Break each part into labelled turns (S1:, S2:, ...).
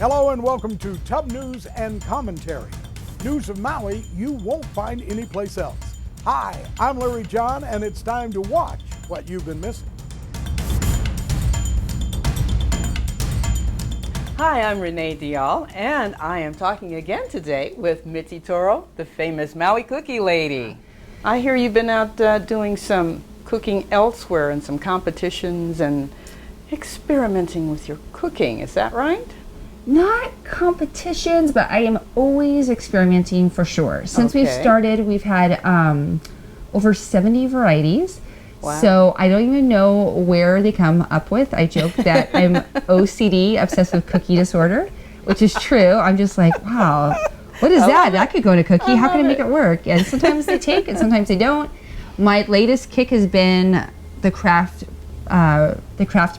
S1: Hello and welcome to Tub News and Commentary. News of Maui you won't find anyplace else. Hi, I'm Larry John, and it's time to watch what you've been missing.
S2: Hi, I'm Renee Dial, and I am talking again today with Mitzi Toro, the famous Maui cookie lady. I hear you've been out doing some cooking elsewhere and some competitions and experimenting with your cooking. Is that right?
S3: Not competitions, but I am always experimenting for sure. Since we've started, we've had over 70 varieties.
S2: Wow.
S3: So I don't even know where they come up with. I joke that I'm OCD, obsessed with cookie disorder, which is true. I'm just like, wow, what is that? That could go in a cookie. How can I make it work? And sometimes they take and sometimes they don't. My latest kick has been the craft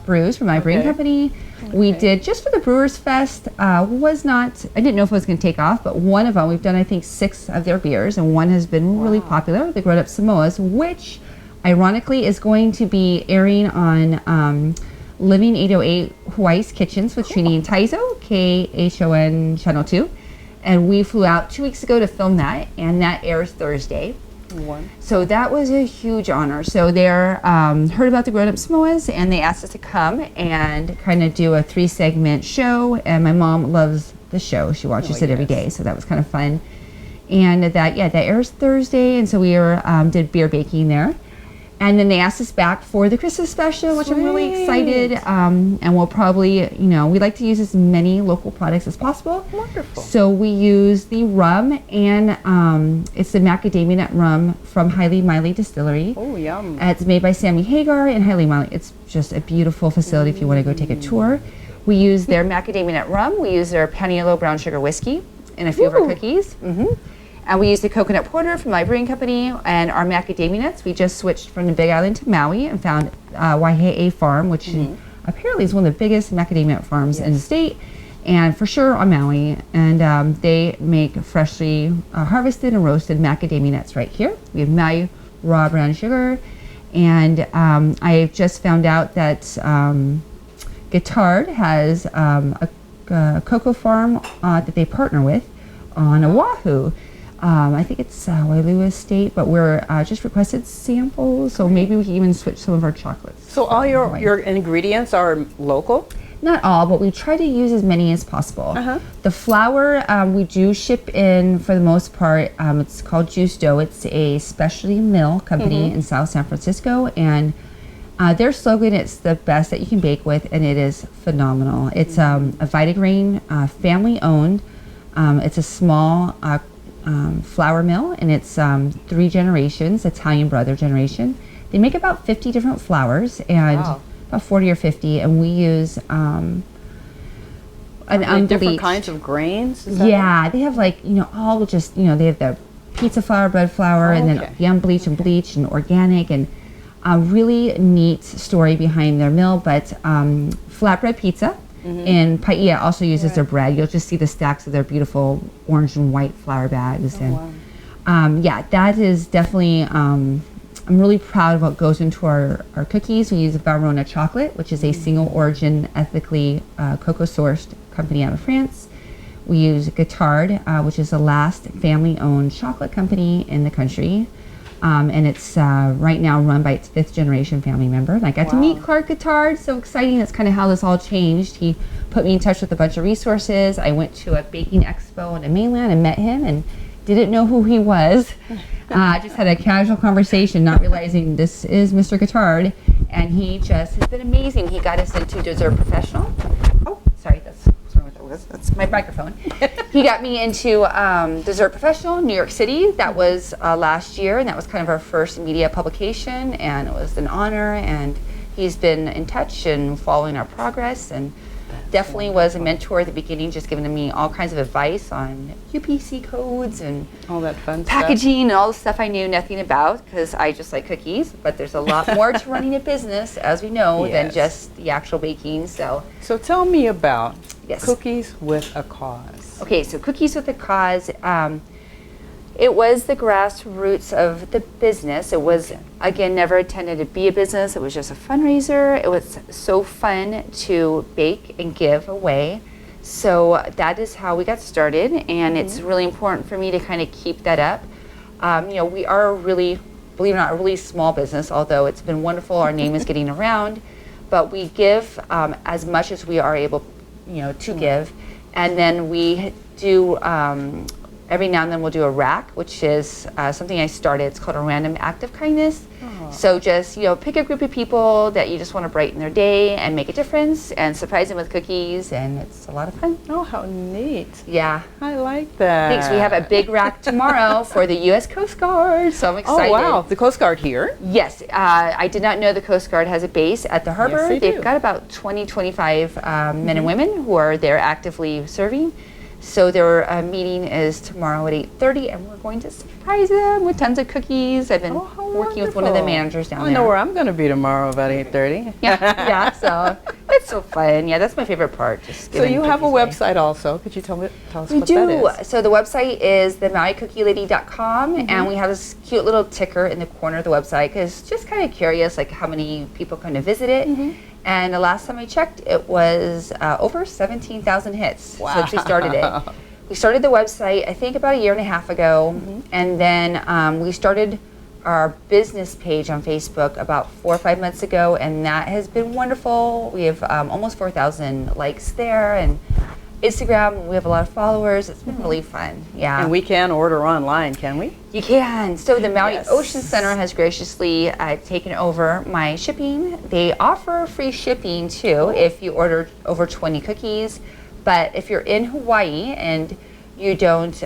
S3: brews from my brewing company. We did just for the Brewers Fest. I didn't know if it was going to take off, but one of them, we've done I think 6 of their beers, and one has been really popular, the Grown Up Samoas, which ironically is going to be airing on Living 808 Hawaii's Kitchens with Trini and Taizo, KHON Channel 2. And we flew out 2 weeks ago to film that, and that airs Thursday. So that was a huge honor. So they heard about the Grown Up Samoas, and they asked us to come and kind of do a 3-segment show. And my mom loves the show; she watches it every day. So that was kind of fun. And that airs Thursday. And so we did beer baking there. And then they asked us back for the Christmas special, which I'm really excited. And we'll probably, we like to use as many local products as possible.
S2: Wonderful.
S3: So we use the rum, and it's the macadamia nut rum from Haile Miley Distillery.
S2: Oh, yum.
S3: It's made by Sammy Hagar in Haile Miley. It's just a beautiful facility if you want to go take a tour. We use their macadamia nut rum. We use their Paniello brown sugar whiskey in a few of our cookies. And we use the coconut porter from my brewing company, and our macadamia nuts. We just switched from the Big Island to Maui and found Waihe'e Farm, which apparently is one of the biggest macadamia nut farms in the state, and for sure on Maui. And they make freshly harvested and roasted macadamia nuts right here. We have Maui raw brown sugar, and I just found out that Guittard has a cocoa farm that they partner with on Oahu. I think it's Waialua State, but we're just requested samples, so maybe we can even switch some of our chocolates.
S2: So all your ingredients are local?
S3: Not all, but we try to use as many as possible. The flour we do ship in for the most part. It's called Juice Dough. It's a specialty mill company in South San Francisco, and their slogan is the best that you can bake with, and it is phenomenal. It's a Vitagrain family owned. It's a small flour mill, and it's 3 generations, Italian brother generation. They make about 50 different flours, and about 40 or 50, and we use an
S2: different kinds of grains?
S3: They have all just, they have the pizza flour, bread flour, and then the unbleached and bleached and organic, and a really neat story behind their mill. But flatbread pizza, and Paia also uses their bread. You'll just see the stacks of their beautiful orange and white flour bags. That is definitely, I'm really proud of what goes into our cookies. We use Valrhona chocolate, which is a single origin, ethically cocoa sourced company out of France. We use Guittard, which is the last family owned chocolate company in the country. And it's right now run by its 5th generation family member. And I got to meet Clark Guittard, so exciting. That's kind of how this all changed. He put me in touch with a bunch of resources. I went to a baking expo on the mainland and met him and didn't know who he was. I just had a casual conversation, not realizing this is Mr. Guittard. And he just has been amazing. He got us into Dessert Professional. Oh, sorry, that's my microphone. He got me into Dessert Professional in New York City. That was last year, and that was kind of our first media publication, and it was an honor. And he's been in touch and following our progress, and definitely was a mentor at the beginning, just giving me all kinds of advice on UPC codes and
S2: all that fun
S3: packaging and all the stuff I knew nothing about, because I just like cookies. But there's a lot more to running a business, as we know, than just the actual baking. So
S2: tell me about Cookies with a Cause.
S3: Okay, so Cookies with a Cause. It was the grassroots of the business. It was, again, never intended to be a business. It was just a fundraiser. It was so fun to bake and give away So that is how we got started, and it's really important for me to kind of keep that up. We are a really, believe it or not, a really small business, although it's been wonderful. Our name is getting around, but we give as much as we are able, to give, and then we do. Every now and then we'll do a rack, which is something I started. It's called a random act of kindness. So just, pick a group of people that you just want to brighten their day and make a difference and surprise them with cookies, and it's a lot of fun.
S2: Oh, how neat.
S3: Yeah.
S2: I like that.
S3: Thanks. We have a big rack tomorrow for the U.S. Coast Guard, so I'm excited.
S2: Oh, wow. The Coast Guard here?
S3: Yes. I did not know the Coast Guard has a base at the harbor.
S2: Yes,
S3: They've got about 25 men and women who are there actively serving. So their meeting is tomorrow at 8:30, and we're going to surprise them with tons of cookies. I've been working with one of the managers down there.
S2: I know where I'm going to be tomorrow about 8:30.
S3: Yeah, so it's so fun. Yeah, that's my favorite part. Just
S2: So you have a
S3: cookies away.
S2: website also. Could you tell us
S3: We
S2: what
S3: do.
S2: that is?
S3: So the website is themauicookielady.com, and we have this cute little ticker in the corner of the website because just kind of curious, like how many people come to visit it. And the last time I checked, it was over 17,000 hits since we started it. We started the website, I think, about a year and a half ago, and then we started our business page on Facebook about 4 or 5 months ago, and that has been wonderful. We have almost 4,000 likes there, and Instagram, we have a lot of followers. It's been really fun. Yeah.
S2: And we can order online, can we?
S3: You can. So the Maui
S2: Yes.
S3: Ocean Center has graciously taken over my shipping. They offer free shipping too if you order over 20 cookies. But if you're in Hawaii and you don't,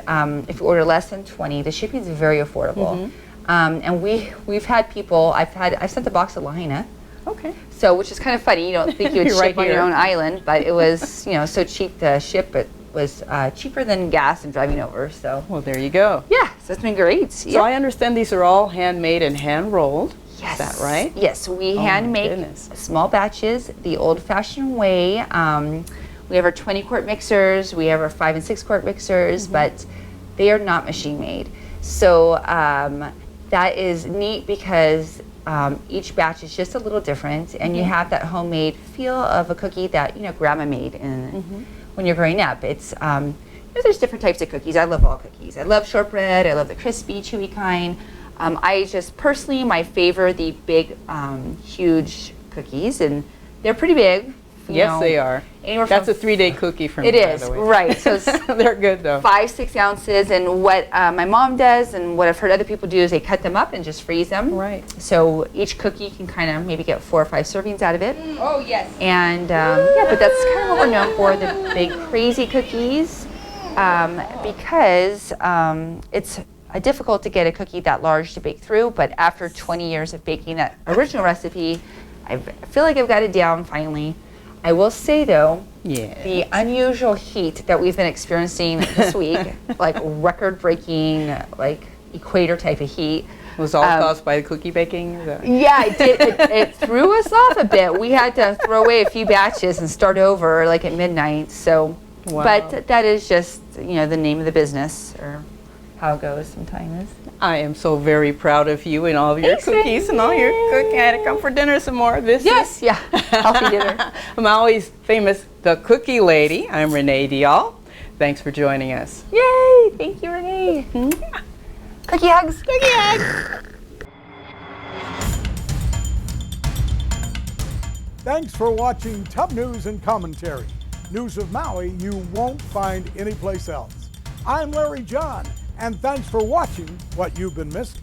S3: if you order less than 20, the shipping is very affordable. And we've had people. I've sent the box to Lahaina.
S2: Okay.
S3: So, which is kind of funny. You don't think you would
S2: Right
S3: ship on your
S2: here.
S3: own island, but it was, so cheap to ship. It was cheaper than gas and driving over. So,
S2: Well, there you go.
S3: yeah, so it's been great.
S2: So I understand these are all handmade and hand rolled.
S3: Yes.
S2: Is that right?
S3: Yes, we
S2: Oh,
S3: hand
S2: my
S3: make
S2: goodness.
S3: small batches the old-fashioned way. We have our 20-quart mixers, we have our 5 and 6-quart mixers, but they are not machine made. So that is neat because each batch is just a little different, and you have that homemade feel of a cookie that grandma made when you're growing up. It's there's different types of cookies. I love all cookies. I love shortbread. I love the crispy, chewy kind. I just personally, my favorite, the big, huge cookies, and they're pretty big.
S2: Yes, they are. That's a
S3: from
S2: 3-day cookie for me.
S3: it is,
S2: by the way.
S3: right. So it's
S2: They're good though.
S3: 5-6 ounces, and what my mom does and what I've heard other people do is they cut them up and just freeze them.
S2: Right.
S3: So each cookie can kind of maybe get 4 or 5 servings out of it.
S4: Oh, yes.
S3: And but that's kind of what we're known for, the big crazy cookies, because it's difficult to get a cookie that large to bake through, but after 20 years of baking that original recipe, I feel like I've got it down finally. I will say though,
S2: Yeah.
S3: the unusual heat that we've been experiencing this week, like record-breaking, like equator type of heat.
S2: It was all caused by the cookie baking? Is that-
S3: Yeah, it did. It threw us off a bit. We had to throw away a few batches and start over like at midnight. So,
S2: Wow.
S3: but that is just the name of the business or how it goes sometimes.
S2: I am so very proud of you and all of your
S3: Thanks,
S2: cookies and all your cooking. I had to come for dinner some more. This
S3: Yes, yeah, healthy dinner.
S2: Maui's famous The Cookie Lady. I'm Renee Dial. Thanks for joining us.
S3: Yay! Thank you, Renee. Cookie hugs.
S2: Cookie hugs.
S1: Thanks for watching Tub News and Commentary. News of Maui you won't find anyplace else. I'm Larry John, and thanks for watching what you've been missing.